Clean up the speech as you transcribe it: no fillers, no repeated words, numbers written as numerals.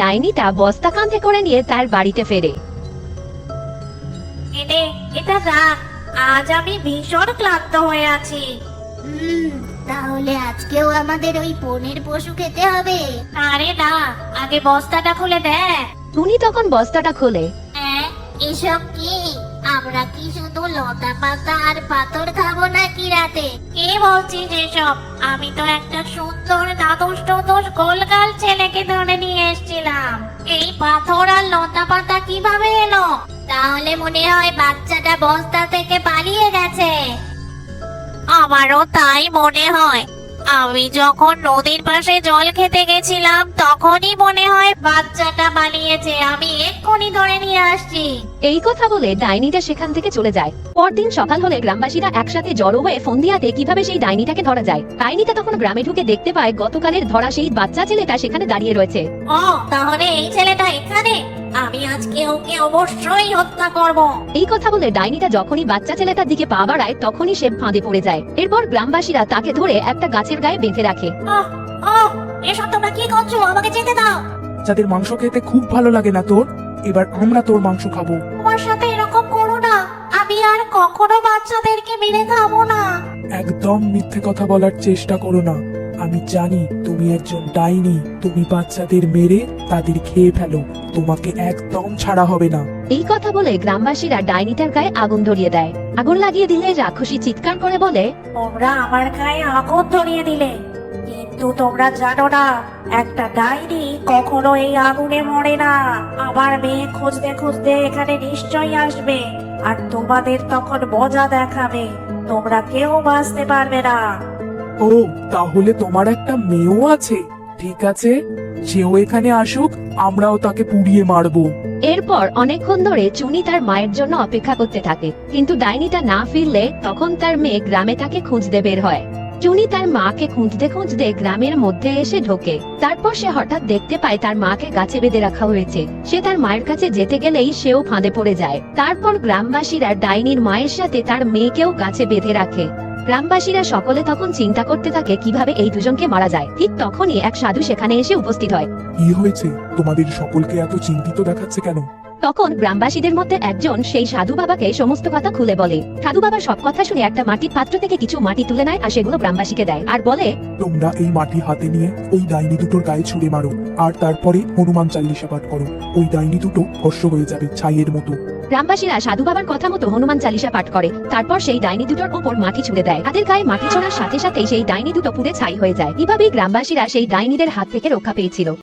ডাইনিটা বস্তা কাঁধে করে নিয়ে তার বাড়িতে ফেরে। এটা রাখ, আজ আমি ভীষণ ক্লান্ত হয়ে আছি। তাহলে আজকেও আমাদের ওই বনের পশু খেতে হবে? আরে না, আগে বস্তাটা খুলে দেখ। টুনি তখন বস্তাটা খোলে। এসব কি? আমরা কি শুধু লতা পাতা আর পাথর খাবো নাকি রাতে? কে বলছিস এসব? আমি তো একটা সুন্দর নাদুস টুদুস গোলগাল ছেলেকে ধরে নিয়ে এসেছিলাম। এই পাথর আর লতা পাতা কিভাবে এলো? তাহলে মনে হয় বাচ্চাটা বস্তা থেকে পালিয়ে গেছে। আমারও তাই মনে হয়। আমি যখন নদীর পাশে জল খেতে গেছিলাম তখনই মনে হয় বাচ্চাটা পালিয়েছে। আমি এক্ষুনি ধরে নিয়ে আসছি। এই কথা বলে ডাইনিটা সেখান থেকে চলে যায়। পরদিন সকাল হলে গ্রামবাসীরা একসাথে জড়ো হয়ে ফন্দিয়াতে কিভাবে সেই ডাইনিটাকে ধরা যায়। ডাইনিটা তখন গ্রামে ঢুকে দেখতে পায় গতকালের ধরা সেই বাচ্চা ছেলেটা সেখানে দাঁড়িয়ে রয়েছে। ও, তাহলে এই ছেলেটা এখানে। আমি আজকে ওকে অবশ্যই হত্যা করব। এই কথা বলে ডাইনিটা যখনই বাচ্চা ছেলেটার দিকে পা বাড়ায় তখনই সে ফাঁদে পড়ে যায়। এরপর গ্রামবাসীরা তাকে ধরে একটা গাছের গায়ে বেঁধে রাখে। এসব তোমরা কি করছো? আমাকে যেতে দাও। যাদের মাংস খেতে খুব ভালো লাগে না তোর, এবার আমরা তোর মাংস খাবো। তোমার সাথে এরকম করো না। আমি আর কখনো বাচ্চাদেরকে মেরে খাবো না। একদম মিথ্যে কথা বলার চেষ্টা করো না। আমি জানি তুমি একজন ডাইনি। তুমি বাচ্চাদের মেরে তাদের খেয়ে ফেলো। তোমাকে একদম ছাড়া হবে না। এই কথা বলে গ্রামবাসীরা ডাইনিটার গায়ে আগুন ধরিয়ে দেয়। আগুন লাগিয়ে দিলে রাক্ষসী চিৎকার করে বলে, তোমরা আমার গায়ে আগুন ধরিয়ে দিলে, কিন্তু তোমরা জানো না একটা ডাইনি কখনো এই আগুনে মরে না। আমার মেয়ে খুঁজতে খুঁজতে এখানে নিশ্চয়ই আসবে, আর তোমাদের তখন মজা দেখাবে। তোমরা কেউ বাঁচতে পারবে না। ও, তাহলে তোমার একটা মেয়েও আছে? ঠিক আছে, সেও এখানে আসুক, আমরাও তাকে পুড়িয়ে মারবো। এরপর অনেকক্ষণ ধরে চুনি তার মায়ের জন্য অপেক্ষা করতে থাকে, কিন্তু ডাইনিটা না ফিরলে তখন তার মেয়ে গ্রামে তাকে খুঁজতে বের হয়। চুনি তার মাকে খুঁজতে খুঁজতে গ্রামের মধ্যে এসে ঢোকে। তারপর সে হঠাৎ দেখতে পায় তার মাকে গাছে বেঁধে রাখা হয়েছে। সে তার মায়ের কাছে যেতে গেলেই সেও ফাঁদে পড়ে যায়। তারপর গ্রামবাসীরা ডাইনির মায়ের সাথে তার মেয়েকেও গাছে বেঁধে রাখে। গ্রামবাসীরা সকলে তখন চিন্তা করতে থাকে কিভাবে এই দুজনকে মারা যায়। ঠিক তখনই এক সাধু সেখানে এসে উপস্থিত হয়। কি হয়েছে? তোমাদের সকলকে এত চিন্তিত দেখাচ্ছে কেন? তখন গ্রামবাসীদের মধ্যে একজন সেই সাধু বাবাকে সমস্ত কথা খুলে বলে। সাধু বাবা সব কথা শুনে একটা মাটির পাত্র থেকে কিছু মাটি তুলে নেয় আর সেগুলো গ্রামবাসীকে দেয়, আর বলে, তোমরা এই মাটি হাতে নিয়ে ওই ডাইনি দুটোর গায়ে ছুঁড়ে মারো, আর তারপরে হনুমান চালিসা পাঠ করো। ওই ডাইনি দুটো ভস্ম হয়ে যাবে ছাইয়ের মতো। গ্রামবাসীরা সাধু বাবার কথা মতো হনুমান চালিসা পাঠ করে। তারপর সেই ডাইনি দুটোর উপর মাটি ছুঁড়ে দেয়। তাদের গায়ে মাটি ছোড়ার সাথে সাথে সেই ডাইনি দুটো পুড়ে ছাই হয়ে যায়। এভাবেই গ্রামবাসীরা সেই ডাইনিদের হাত থেকে রক্ষা পেয়েছিল।